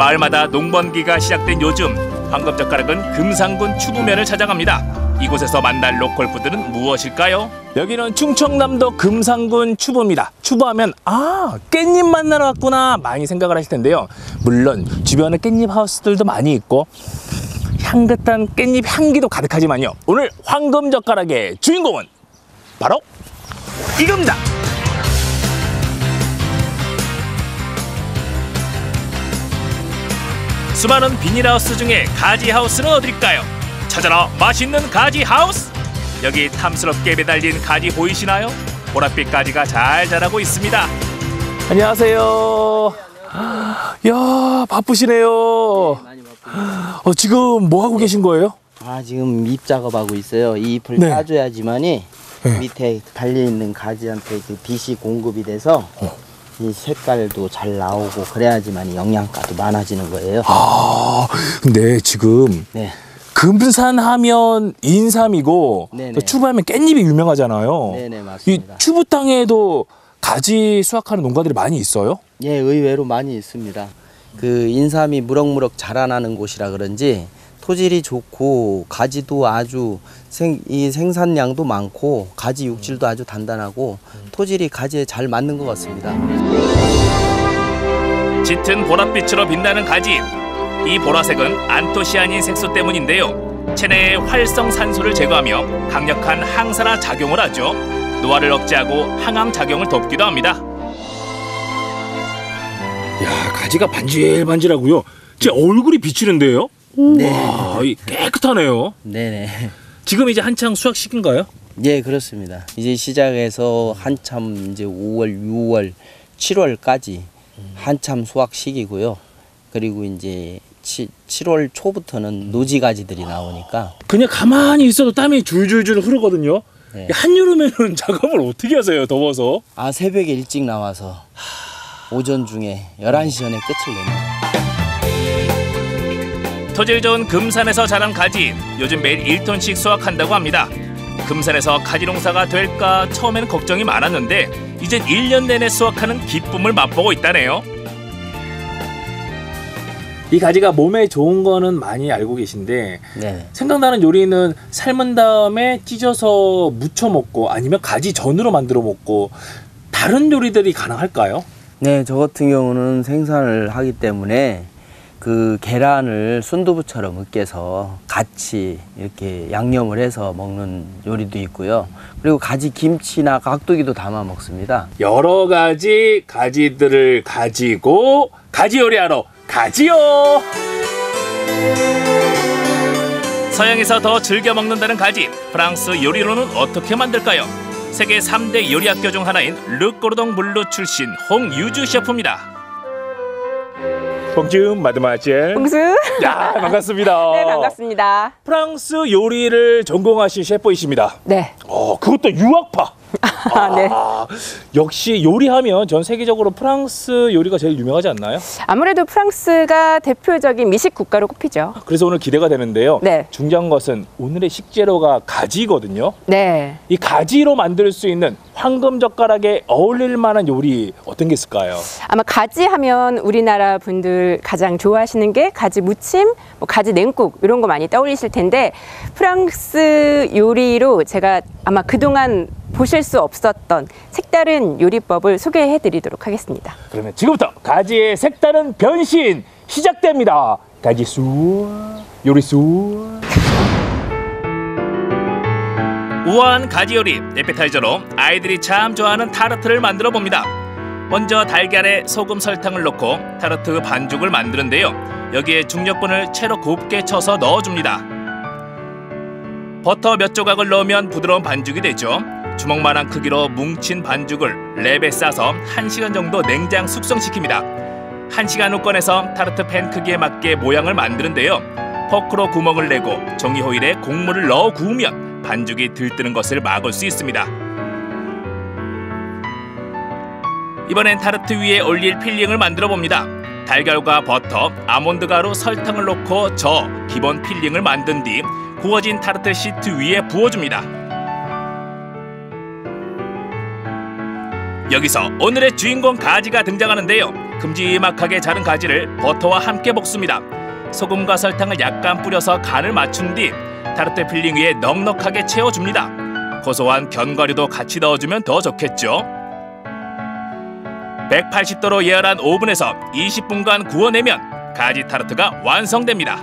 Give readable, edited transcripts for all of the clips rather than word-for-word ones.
마을마다 농번기가 시작된 요즘 황금젓가락은 금산군 추부면을 찾아갑니다. 이곳에서 만날 로컬 푸드는 무엇일까요? 여기는 충청남도 금산군 추부입니다. 추부하면 깻잎 만나러 왔구나 많이 생각을 하실 텐데요. 물론 주변에 깻잎 하우스들도 많이 있고 향긋한 깻잎 향기도 가득하지만요. 오늘 황금젓가락의 주인공은 바로 이겁니다. 수많은 비닐하우스 중에 가지하우스는 어딜까요? 찾아라 맛있는 가지하우스! 여기 탐스럽게 매달린 가지 보이시나요? 보랏빛 가지가 잘 자라고 있습니다. 안녕하세요. 야 바쁘시네요. 많이 바쁘네요. 지금 뭐 하고 계신 거예요? 지금 잎 작업하고 있어요. 이 잎을 따줘야지만이 밑에 달려있는 가지한테 그 빛이 공급이 돼서 이 색깔도 잘 나오고 그래야지만 영양가도 많아지는 거예요. 근데 지금 금산 하면 인삼이고 또 추부하면 깻잎이 유명하잖아요. 네네 맞습니다. 이 추부 땅에도 가지 수확하는 농가들이 많이 있어요? 예, 의외로 많이 있습니다. 그 인삼이 무럭무럭 자라나는 곳이라 그런지 토질이 좋고 가지도 아주 이 생산량도 많고 가지 육질도 아주 단단하고 토질이 가지에 잘 맞는 것 같습니다. 짙은 보랏빛으로 빛나는 가지. 이 보라색은 안토시아닌 색소 때문인데요. 체내의 활성산소를 제거하며 강력한 항산화 작용을 하죠. 노화를 억제하고 항암 작용을 돕기도 합니다. 야, 가지가 반질반질하고요. 제 얼굴이 비치는데요. 네. 와, 깨끗하네요. 네네. 지금 이제 한창 수확 시기인가요? 예, 그렇습니다. 이제 시작해서 한참 이제 5월, 6월, 7월까지 한참 수확 시기고요. 그리고 이제 7월 초부터는 노지가지들이 나오니까 그냥 가만히 있어도 땀이 줄줄줄 흐르거든요. 네. 한여름에는 작업을 어떻게 하세요? 더워서? 새벽에 일찍 나와서 오전 중에 11시 전에 끝을 냅니다. 토질 좋은 금산에서 자란 가지, 요즘 매일 1톤씩 수확한다고 합니다. 금산에서 가지 농사가 될까 처음에는 걱정이 많았는데 이젠 1년 내내 수확하는 기쁨을 맛보고 있다네요. 이 가지가 몸에 좋은 거는 많이 알고 계신데 생각나는 요리는 삶은 다음에 찢어서 무쳐 먹고 아니면 가지 전으로 만들어 먹고 다른 요리들이 가능할까요? 네, 저 같은 경우는 생산을 하기 때문에 그 계란을 순두부처럼 으깨서 같이 이렇게 양념을 해서 먹는 요리도 있고요. 그리고 가지 김치나 깍두기도 담아 먹습니다. 여러 가지 가지들을 가지고 가지 요리하러 가지요! 서양에서 더 즐겨 먹는다는 가지, 프랑스 요리로는 어떻게 만들까요? 세계 3대 요리 학교 중 하나인 르꼬르동 블루 출신 홍유주 셰프입니다. 봉주 마드마젤. 봉수. 야, 반갑습니다. 네, 반갑습니다. 프랑스 요리를 전공하신 셰프이십니다. 네. 그것도 유학파. 네. 역시 요리하면 전 세계적으로 프랑스 요리가 제일 유명하지 않나요? 아무래도 프랑스가 대표적인 미식 국가로 꼽히죠. 그래서 오늘 기대가 되는데요. 네. 중요한 것은 오늘의 식재료가 가지거든요. 네. 이 가지로 만들 수 있는 황금젓가락에 어울릴 만한 요리 어떤 게 있을까요? 아마 가지 하면 우리나라 분들 가장 좋아하시는 게 가지 무침, 가지 냉국 이런 거 많이 떠올리실 텐데 프랑스 요리로 제가 아마 그동안 보실 수 없었던 색다른 요리법을 소개해 드리도록 하겠습니다. 그러면 지금부터 가지의 색다른 변신 시작됩니다. 가지 수 요리 수. 우아한 가지 요리 에피타이저로 아이들이 참 좋아하는 타르트를 만들어 봅니다. 먼저 달걀에 소금 설탕을 넣고 타르트 반죽을 만드는데요. 여기에 중력분을 채로 곱게 쳐서 넣어줍니다. 버터 몇 조각을 넣으면 부드러운 반죽이 되죠. 주먹만한 크기로 뭉친 반죽을 랩에 싸서 1시간 정도 냉장 숙성시킵니다. 1시간 후 꺼내서 타르트 팬 크기에 맞게 모양을 만드는데요. 포크로 구멍을 내고 종이 호일에 곡물을 넣어 구우면 반죽이 들뜨는 것을 막을 수 있습니다. 이번엔 타르트 위에 올릴 필링을 만들어 봅니다. 달걀과 버터, 아몬드 가루, 설탕을 넣고 저어 기본 필링을 만든 뒤 구워진 타르트 시트 위에 부어줍니다. 여기서 오늘의 주인공 가지가 등장하는데요. 큼지막하게 자른 가지를 버터와 함께 볶습니다. 소금과 설탕을 약간 뿌려서 간을 맞춘 뒤 타르트 필링 위에 넉넉하게 채워줍니다. 고소한 견과류도 같이 넣어주면 더 좋겠죠. 180도로 예열한 오븐에서 20분간 구워내면 가지 타르트가 완성됩니다.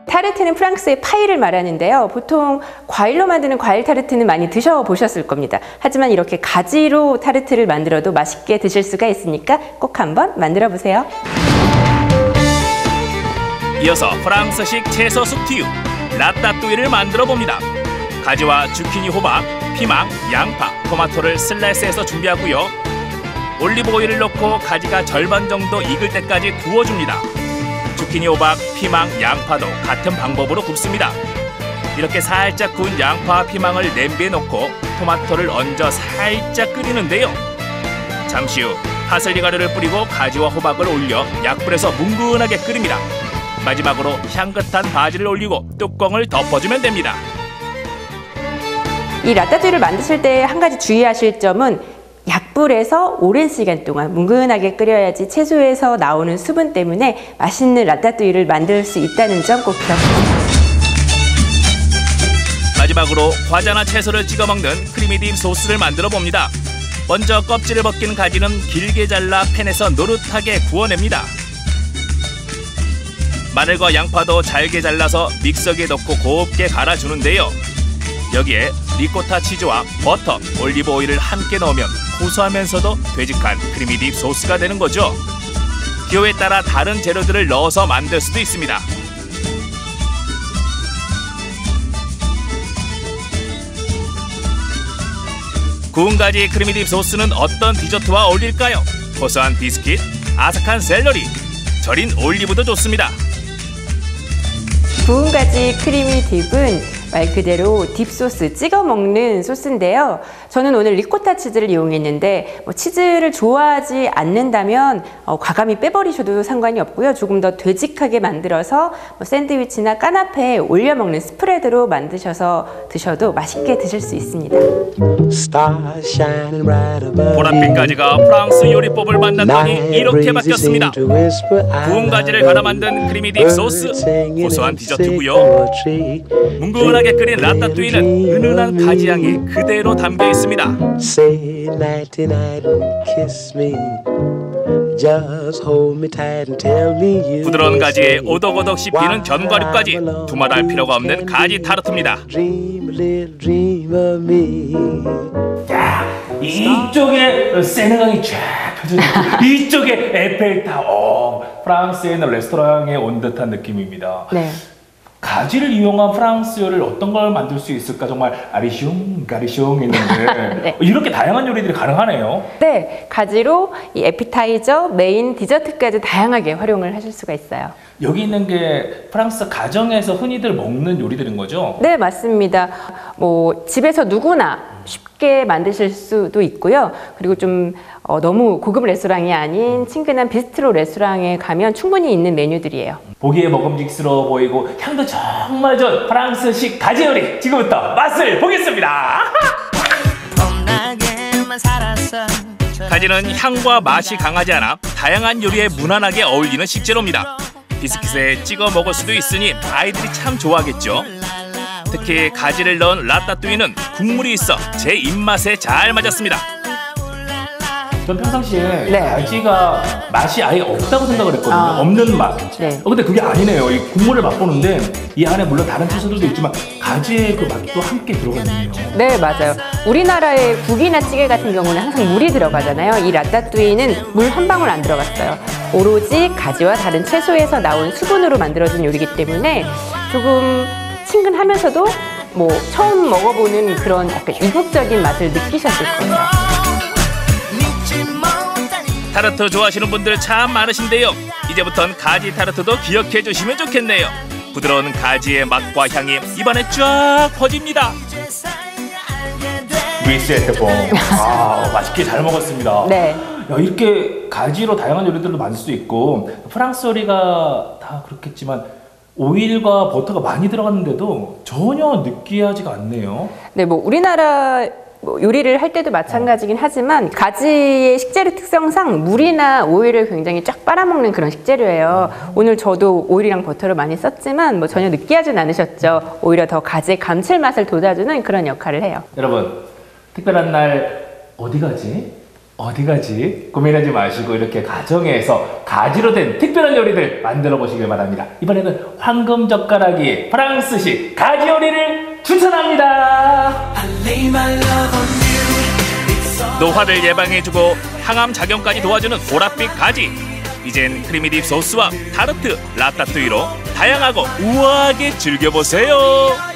타르트는 프랑스의 파이를 말하는데요. 보통 과일로 만드는 과일 타르트는 많이 드셔보셨을 겁니다. 하지만 이렇게 가지로 타르트를 만들어도 맛있게 드실 수가 있으니까 꼭 한번 만들어 보세요. 이어서 프랑스식 채소 스튜 라따뚜이를 만들어 봅니다. 가지와 주키니, 호박, 피망, 양파, 토마토를 슬라이스해서 준비하고요. 올리브 오일을 넣고 가지가 절반 정도 익을 때까지 구워줍니다. 주키니, 호박, 피망, 양파도 같은 방법으로 굽습니다. 이렇게 살짝 구운 양파와 피망을 냄비에 넣고 토마토를 얹어 살짝 끓이는데요. 잠시 후 파슬리 가루를 뿌리고 가지와 호박을 올려 약불에서 뭉근하게 끓입니다. 마지막으로 향긋한 바지를 올리고 뚜껑을 덮어주면 됩니다. 이 라따뚜이를 만드실 때 한 가지 주의하실 점은 약불에서 오랜 시간 동안 뭉근하게 끓여야지 채소에서 나오는 수분 때문에 맛있는 라따뚜이를 만들 수 있다는 점 꼭 기억하세요. 마지막으로 과자나 채소를 찍어 먹는 크리미딥 소스를 만들어 봅니다. 먼저 껍질을 벗긴 가지는 길게 잘라 팬에서 노릇하게 구워냅니다. 마늘과 양파도 잘게 잘라서 믹서기에 넣고 곱게 갈아주는데요. 여기에 리코타 치즈와 버터, 올리브 오일을 함께 넣으면 고소하면서도 되직한 크리미딥 소스가 되는 거죠. 기호에 따라 다른 재료들을 넣어서 만들 수도 있습니다. 구운 가지 크리미딥 소스는 어떤 디저트와 어울릴까요? 고소한 비스킷, 아삭한 샐러리, 절인 올리브도 좋습니다. 구운 가지 크리미 딥은 말 그대로 딥소스, 찍어 먹는 소스인데요. 저는 오늘 리코타 치즈를 이용했는데 치즈를 좋아하지 않는다면 과감히 빼버리셔도 상관이 없고요. 조금 더 되직하게 만들어서 샌드위치나 까나페에 올려 먹는 스프레드로 만드셔서 드셔도 맛있게 드실 수 있습니다. 보랏빛 가지가 프랑스 요리법을 만났더니 이렇게 바뀌었습니다. 구운 가지를 갈아 만든 크리미딥 소스, 고소한 디저트고요. 뭉근하게 끓인 라따뚜이는 은은한 가지 향이 그대로 담겨 있습니다. 부드러운 가지에 오독오독 씹히는 견과류까지 두말할 필요가 없는 가지 타르트입니다. 이쪽에 세느강이 쫙 펴져 있고 이쪽에 에펠탑. 프랑스에 있는 레스토랑에 온 듯한 느낌입니다. 네. 가지를 이용한 프랑스 요리를 어떤 걸 만들 수 있을까? 정말 아리숑, 가리숑 있는데 네. 이렇게 다양한 요리들이 가능하네요. 네, 가지로 이 에피타이저, 메인, 디저트까지 다양하게 활용을 하실 수가 있어요. 여기 있는 게 프랑스 가정에서 흔히들 먹는 요리들인 거죠? 네, 맞습니다. 집에서 누구나 쉽게 만드실 수도 있고요. 그리고 좀 너무 고급 레스토랑이 아닌 친근한 비스트로 레스토랑에 가면 충분히 있는 메뉴들이에요. 보기에 먹음직스러워 보이고 향도 정말 좋은 프랑스식 가지 요리, 지금부터 맛을 보겠습니다. 가지는 향과 맛이 강하지 않아 다양한 요리에 무난하게 어울리는 식재료입니다. 비스킷에 찍어 먹을 수도 있으니 아이들이 참 좋아하겠죠. 특히 가지를 넣은 라따뚜이는 국물이 있어 제 입맛에 잘 맞았습니다. 전 평상시에 네. 가지가 맛이 아예 없다고 생각을 했거든요. 없는 맛. 네. 근데 그게 아니네요. 이 국물을 맛보는데 이 안에 물론 다른 채소들도 있지만 가지의 그 맛도 함께 들어가 있네요. 네, 맞아요. 우리나라의 국이나 찌개 같은 경우는 항상 물이 들어가잖아요. 이 라따뚜이는 물 한 방울 안 들어갔어요. 오로지 가지와 다른 채소에서 나온 수분으로 만들어진 요리이기 때문에 조금 친근하면서도 처음 먹어보는 그런 약간 이국적인 맛을 느끼셨을 거예요. 타르트 좋아하시는 분들 참 많으신데요. 이제부턴 가지 타르트도 기억해 주시면 좋겠네요. 부드러운 가지의 맛과 향이 입안에 쫙 퍼집니다. 미스 에테봉. 맛있게 잘 먹었습니다. 네. 야, 이렇게 가지로 다양한 요리들도 만들 수 있고 프랑스 요리가 다 그렇겠지만 오일과 버터가 많이 들어갔는데도 전혀 느끼하지가 않네요. 네, 우리나라 뭐 요리를 할 때도 마찬가지긴 하지만 가지의 식재료 특성상 물이나 오일을 굉장히 쫙 빨아먹는 그런 식재료예요. 오늘 저도 오일이랑 버터를 많이 썼지만 뭐 전혀 느끼하진 않으셨죠. 오히려 더 가지의 감칠맛을 돋아주는 그런 역할을 해요. 여러분, 특별한 날 어디 가지? 어디 가지? 고민하지 마시고 이렇게 가정에서 가지로 된 특별한 요리들 만들어 보시길 바랍니다. 이번에는 황금젓가락이 프랑스식 가지 요리를 추천합니다. 노화를 예방해주고 항암 작용까지 도와주는 보랏빛 가지. 이젠 크리미딥 소스와 타르트, 라따뚜이로 다양하고 우아하게 즐겨보세요.